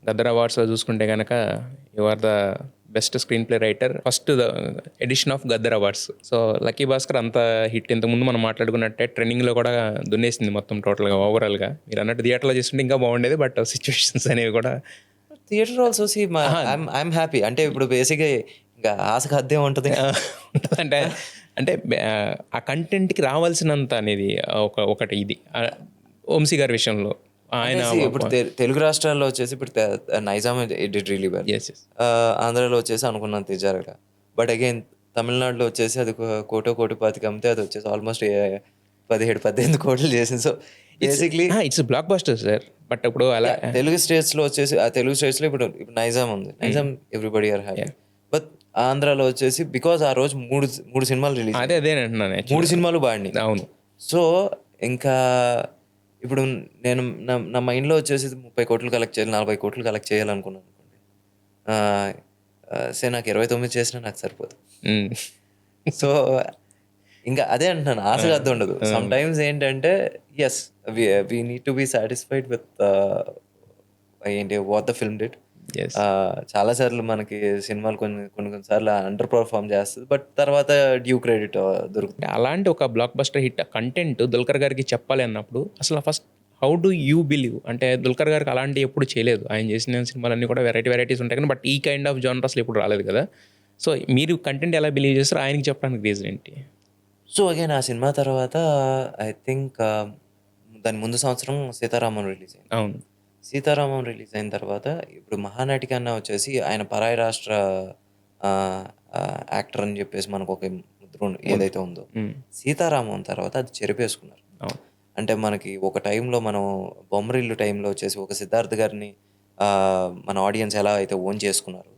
గద్దర్ అవార్డ్స్లో చూసుకుంటే కనుక you are the best screenplay writer, first edition of Gaddar awards. So lucky Bhaskar అంత hit, ఇంతకుముందు మనం మాట్లాడుకున్నట్టే ట్రెండింగ్లో కూడా దున్నేసింది మొత్తం టోటల్గా ఓవరాల్గా. మీరు అన్నట్టు థియేటర్లో చేస్తుంటే ఇంకా బాగుండేది, బట్ సిచ్యువేషన్స్ అనేవి కూడా. Theatre also see I'm happy. అంటే ఇప్పుడు బేసిక్గా ఇంకా ఆశకు హద్దే ఉంటుంది అంటే అంటే ఆ కంటెంట్కి రావాల్సినంత అనేది ఒకటి ఇది వంశీ గారి విషయంలో ఆయన ఇప్పుడు తెలుగు రాష్ట్రాల్లో వచ్చేసి ఇప్పుడు నైజాం డిడ్ రియలీ వెల్. ఆంధ్రాలో వచ్చేసి అనుకున్నంత ఇది జరగల. బట్ అగైన్ తమిళనాడులో వచ్చేసి అది 1,00,00,000 అమ్మితే అది వచ్చేసి ఆల్మోస్ట్ 17-18 కోట్లు చేసింది. So basically it's block buster sir. But ఇప్పుడు అలా తెలుగు స్టేట్స్లో వచ్చేసి తెలుగు స్టేట్స్లో ఇప్పుడు నైజాం ఉంది. Nizam everybody are happy. But ఆంధ్రాలో వచ్చేసి బికాజ్ ఆ రోజు మూడు సినిమాలు రిలీజ్, అదే అంటున్నాను, 3 సినిమాలు బాడినాయి. అవును. సో ఇంకా ఇప్పుడు నేను నా మైండ్లో వచ్చేసి 30 కోట్లు కలెక్ట్ చేయాలి, 40 కోట్లు కలెక్ట్ చేయాలనుకున్నాను అనుకోండి. సే నాకు 29 చేసినా నాకు సరిపోదు. సో ఇంకా అదే అంటున్నాను, ఆశగా అర్థం ఉండదు. సమ్ టైమ్స్ ఏంటంటే as we need to be satisfied with ఏంటి వాట్ ద ఫిల్మ్ డిడ్. చాలాసార్లు మనకి సినిమాలు కొన్నిసార్లు అండర్ పర్ఫార్మ్ చేస్తుంది, బట్ తర్వాత డ్యూ క్రెడిట్ దొరుకుతుంది. అలాంటి ఒక blockbuster hit content Dulquer గారికి చెప్పాలి అన్నప్పుడు అసలు first how do you believe? అంటే దుల్కర్ గారికి అలాంటి ఎప్పుడు చేయలేదు. ఆయన చేసిన సినిమాలన్నీ కూడా వెరైటీస్ ఉంటాయి కానీ బట్ ఈ కైండ్ ఆఫ్ జానర్ అసలు ఎప్పుడు రాలేదు కదా. సో మీరు కంటెంట్ ఎలా బిలీవ్ చేస్తారు, ఆయనకి చెప్పడానికి రీజన్ ఏంటి? సో అగైన్ ఆ సినిమా తర్వాత ఐ థింక్ దాని ముందు సంవత్సరం సీతారామం రిలీజ్ అయింది. అవును, సీతారామం రిలీజ్ అయిన తర్వాత ఇప్పుడు మహానటి కన్నా వచ్చేసి ఆయన పరాయి రాష్ట్ర యాక్టర్ అని చెప్పేసి మనకు ఒక ముద్ర ఏదైతే ఉందో, సీతారామం తర్వాత అది చెరిపేసుకున్నారు. అంటే మనకి ఒక టైంలో మనం బొమ్మరిల్లు టైంలో వచ్చేసి ఒక సిద్ధార్థ్ గారిని మన ఆడియన్స్ ఎలా అయితే ఓన్ చేసుకున్నారు,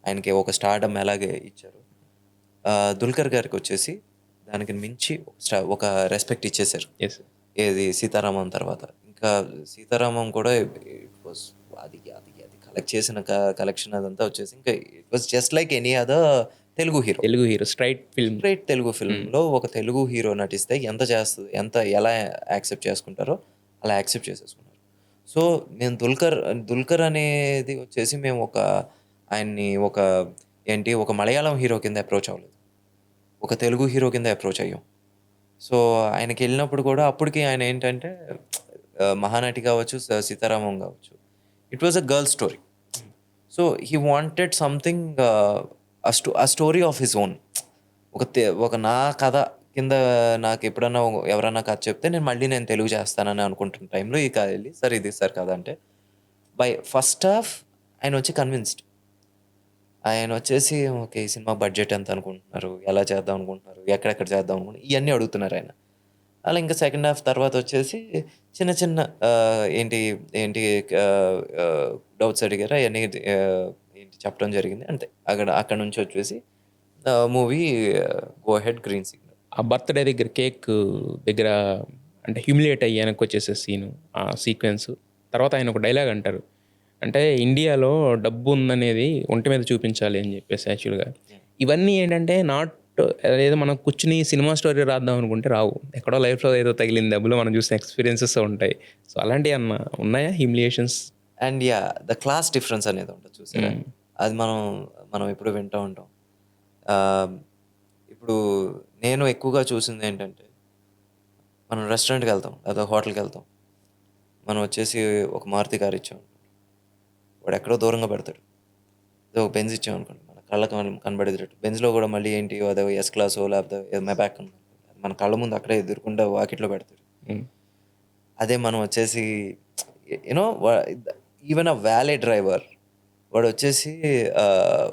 ఆయనకి ఒక స్టార్డమ్ ఎలాగే ఇచ్చారు, దుల్కర్ గారికి వచ్చేసి దానికి మించి ఒక రెస్పెక్ట్ ఇచ్చేసారు. ఏది సీతారామం తర్వాత. ఇంకా సీతారామం కూడా అది కలెక్ట్ చేసిన కలెక్షన్ అదంతా వచ్చేసి ఇంకా it was just like any other Telugu hero straight Telugu ఫిల్మ్లో ఒక తెలుగు హీరో నటిస్తే ఎంత ఎలా యాక్సెప్ట్ చేసుకుంటారో అలా యాక్సెప్ట్ చేసేసుకున్నారు. సో నేను దుల్కర్ అనేది వచ్చేసి మేము ఆయన్ని ఒక మలయాళం హీరో కింద అప్రోచ్ అవ్వలేదు, ఒక తెలుగు హీరో కింద అప్రోచ్ అయ్యాం. సో ఆయనకి వెళ్ళినప్పుడు కూడా అప్పటికి ఆయన ఏంటంటే మహానటి కావచ్చు, సీతారామం కావచ్చు, it was a girl story. So he wanted something, ఆ స్టోరీ ఆఫ్ హిజ్ ఓన్. ఒక నా కథ కింద నాకు ఎప్పుడన్నా ఎవరన్నా కథ చెప్తే నేను తెలుగు చేస్తానని అనుకుంటున్న టైంలో ఈ కథ వెళ్ళి సార్ ఇది సార్ కథ అంటే బై ఫస్ట్ హాఫ్ ఆయన వచ్చి కన్విన్స్డ్. ఆయన వచ్చేసి ఓకే ఈ సినిమా బడ్జెట్ ఎంత అనుకుంటున్నారు, ఎలా చేద్దాం అనుకుంటున్నారు, ఎక్కడెక్కడ చేద్దాం అనుకుంటున్నారు, ఇవన్నీ అడుగుతున్నారు ఆయన. అలా ఇంకా సెకండ్ హాఫ్ తర్వాత వచ్చేసి చిన్న ఏంటి డౌట్స్ అడిగారు, అవన్నీ ఏంటి చెప్పడం జరిగింది అంతే. అక్కడ నుంచి వచ్చేసి movie go head green signal. ఆ బర్త్డే దగ్గర కేక్ దగ్గర అంటే హ్యూమిలియేట్ అయ్యి వెనక్కి వచ్చేసే సీను, ఆ సీక్వెన్స్ తర్వాత ఆయన ఒక డైలాగ్ అంటారు, అంటే ఇండియాలో డబ్బు ఉందనేది ఒంటి మీద చూపించాలి అని చెప్పేసి. యాక్చువల్గా ఇవన్నీ ఏంటంటే నాట్ ఏదో మనం కూర్చుని సినిమా స్టోరీ రాద్దాం అనుకుంటే రావు, ఎక్కడో లైఫ్లో ఏదో తగిలిన డబ్బులు మనం చూసిన ఎక్స్పీరియన్సెస్ ఉంటాయి. సో అలాంటివి ఉన్నాయా humiliations? And the class difference అనేది ఉంటుంది చూసారా, అది మనం ఎప్పుడు వింటూ ఉంటాం. ఇప్పుడు నేను ఎక్కువగా చూసింది ఏంటంటే మనం రెస్టారెంట్కి వెళ్తాం లేదా హోటల్కి వెళ్తాం, మనం వచ్చేసి ఒక మారుతి కారు ఇచ్చాం, వాడు ఎక్కడో దూరంగా పెడతాడు. అదే ఒక బెంజ్ ఇచ్చాం అనుకోండి, మన కళ్ళకు కనబడేటట్టు. బెంజ్లో కూడా మళ్ళీ ఏంటి అదే ఎస్ క్లాసో లేకపోతే మెబ్యాక్ మన కళ్ళ ముందు అక్కడే ఎదురుకుండా వాకిట్లో పెడతాడు. అదే మనం వచ్చేసి యూనో ఈవెన్ అ వ్యాలే డ్రైవర్ వాడు వచ్చేసి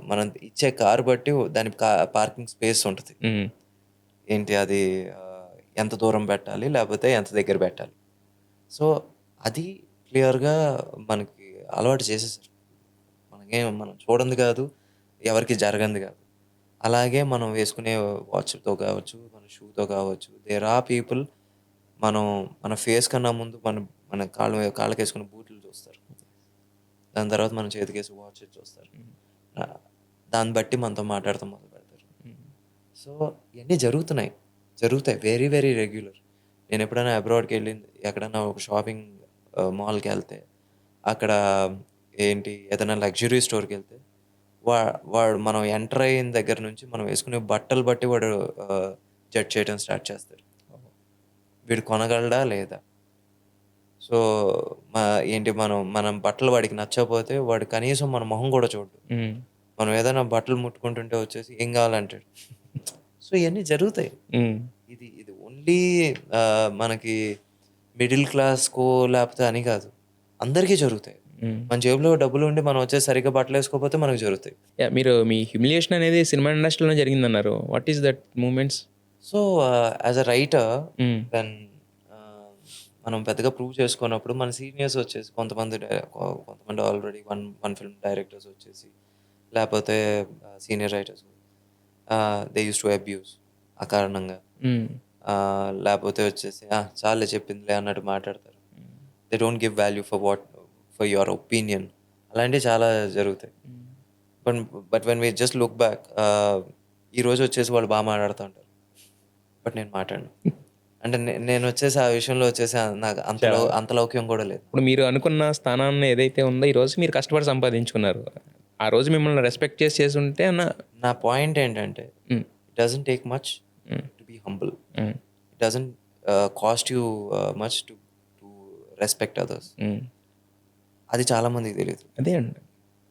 మనం ఇచ్చే కారు బట్టి దాని పార్కింగ్ స్పేస్ ఉంటుంది, ఏంటి అది ఎంత దూరం పెట్టాలి లేకపోతే ఎంత దగ్గర పెట్టాలి. సో అది క్లియర్గా మనకి అలవాటు చేసేసారు. మనం చూడండి కాదు, ఎవరికి జరగంది కాదు. అలాగే మనం వేసుకునే వాచ్తో కావచ్చు, మన షూతో కావచ్చు, దేర్ ఆర్ పీపుల్ మన ఫేస్ కన్నా ముందు మన కాళ్ళకి వేసుకునే బూట్లు చూస్తారు, దాని తర్వాత మన చేతికేసి వాచ్ చూస్తారు, దాన్ని బట్టి మనతో మాట్లాడతాం మొదలు పెడతారు. సో ఇవన్నీ జరుగుతాయి వెరీ వెరీ రెగ్యులర్. నేను ఎప్పుడైనా అబ్రాడ్కి వెళ్ళింది, ఎక్కడైనా ఒక షాపింగ్ మాల్కి వెళ్తే అక్కడ ఏంటి ఏదైనా లగ్జరీ స్టోర్‌కెళ్తే వాడు మనం ఎంటర్ అయిన దగ్గర నుంచి మనం వేసుకునే బట్టలు బట్టి వాడు జడ్జ్ చేయడం స్టార్ట్ చేస్తాడు. వీడు కొనగలడా లేదా? సో, మా ఏంటి మనం బట్టలు వాడికి నచ్చకపోతే వాడు కనీసం మన మొహం కూడా చూడడు. హ్మ్. మనం ఏదైనా బట్టలు ముట్టుకుంటుంటే వచ్చేసి ఏం కావాలంటాడు. సో, ఇయన్నీ జరుగుతాయి. హ్మ్. ఇది ఓన్లీ మనకి మిడిల్ క్లాస్‌కో లేపోతే అని కాదు. అందరికీ జరుగుతాయి. హ్మ్. మన జేబులో డబ్బులుండి మనం వచ్చేసి సరిగ్గా బట్టలేసుకోకపోతే మనకు జరుగుతాయి. యాహ్! మీరు మీ హ్యూమిలియేషన్ అనేది సినిమా ఇండస్ట్రీలోనే జరిగిందన్నారు. What is that moments? So, as a writer hmm. When ah, మనం పెద్దగా ప్రూవ్ చేసుకోనప్పుడు మన సీనియర్స్ వచ్చేసి కొంతమంది ఆల్రెడీ వన్ ఫిల్మ్ డైరెక్టర్స్ వచ్చేసి లేపోతే senior writers they used to abuse అకారణంగా. హ్మ్. లేపోతే వచ్చేసి చాలులే చెప్పిందిలే అన్నట్టు మాట్లాడతారు. They don't give value for your opinion. అలాంటివి చాలా జరుగుతాయి. Hmm. But but when we just look back ఈరోజు వచ్చేసి వాళ్ళు బాగా మాట్లాడుతూ ఉంటారు. బట్ నేను మాట్లాడను. అంటే నేనొచ్చేసి ఆ విషయంలో వచ్చేసి నాకు అంత లౌక్యం కూడా లేదు. ఇప్పుడు మీరు అనుకున్న స్థానాన్ని ఏదైతే ఉందో ఈరోజు మీరు కష్టపడి సంపాదించుకున్నారు. ఆ రోజు మిమ్మల్ని రెస్పెక్ట్ చేసుంటే నా పాయింట్ ఏంటంటే hmm. It doesn't take much hmm. To be humble. Hmm. It doesn't cost you much to respect others. Hmm. అది చాలా మందికి తెలీదు. అదే అండి.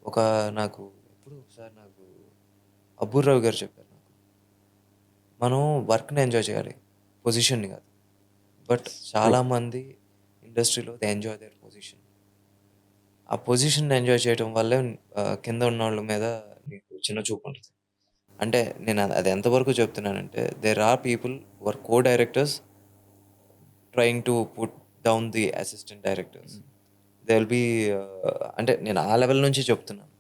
ఒక నాకు ఎప్పుడో ఒకసారి నాకు అబ్బూరావు గారు చెప్పారు నాకు. మనం వర్క్‌ని ఎంజాయ్ చేయాలి. పొజిషన్‌ని కాదు. But true. చాలామంది ఇండస్ట్రీలో దే ఎంజాయ్ దేర్ పొజిషన్. ఆ పొజిషన్‌ని ఎంజాయ్ చేయటం వల్లే కింద ఉన్నోళ్ళ మీద నీకు చిన్న చూపు ఉంటది. అంటే నేను అది ఎంతవరకు చెప్తున్నానంటే there are people who are co directors trying to put down the assistant directors. They will be అంటే నేను ఆ లెవెల్ నుంచి చెప్తున్నాను.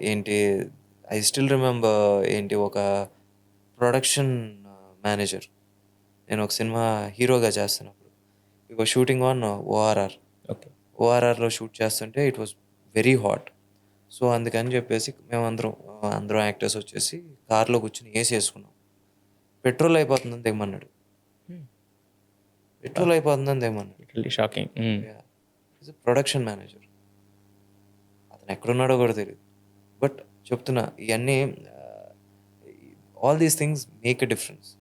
ఏంటి ఐ స్టిల్ రిమెంబర్ ఏంటి ఒక ప్రొడక్షన్ మేనేజర్. నేను ఒక సినిమా హీరోగా చేస్తున్నప్పుడు we were shooting on ORR. Okay. ఓఆర్ఆర్‌లో షూట్ చేస్తుంటే it was very hot. So, అందుకని చెప్పేసి అందరం యాక్టర్స్ వచ్చేసి కార్‌లో కూర్చొని ఏసీ యేసుకున్నాం. పెట్రోల్ అయిపోతుందని దిగమన్నాడు. హ్మ్. పెట్రోల్ అయిపోతుందని దిగమన్నాడు. Literally shocking. Hmm. Yeah! Is a production manager. అతను ఎక్కడున్నాడో కూడా తెలీదు. బట్ చెప్తున్నా ఇయన్నీ all these things make a difference.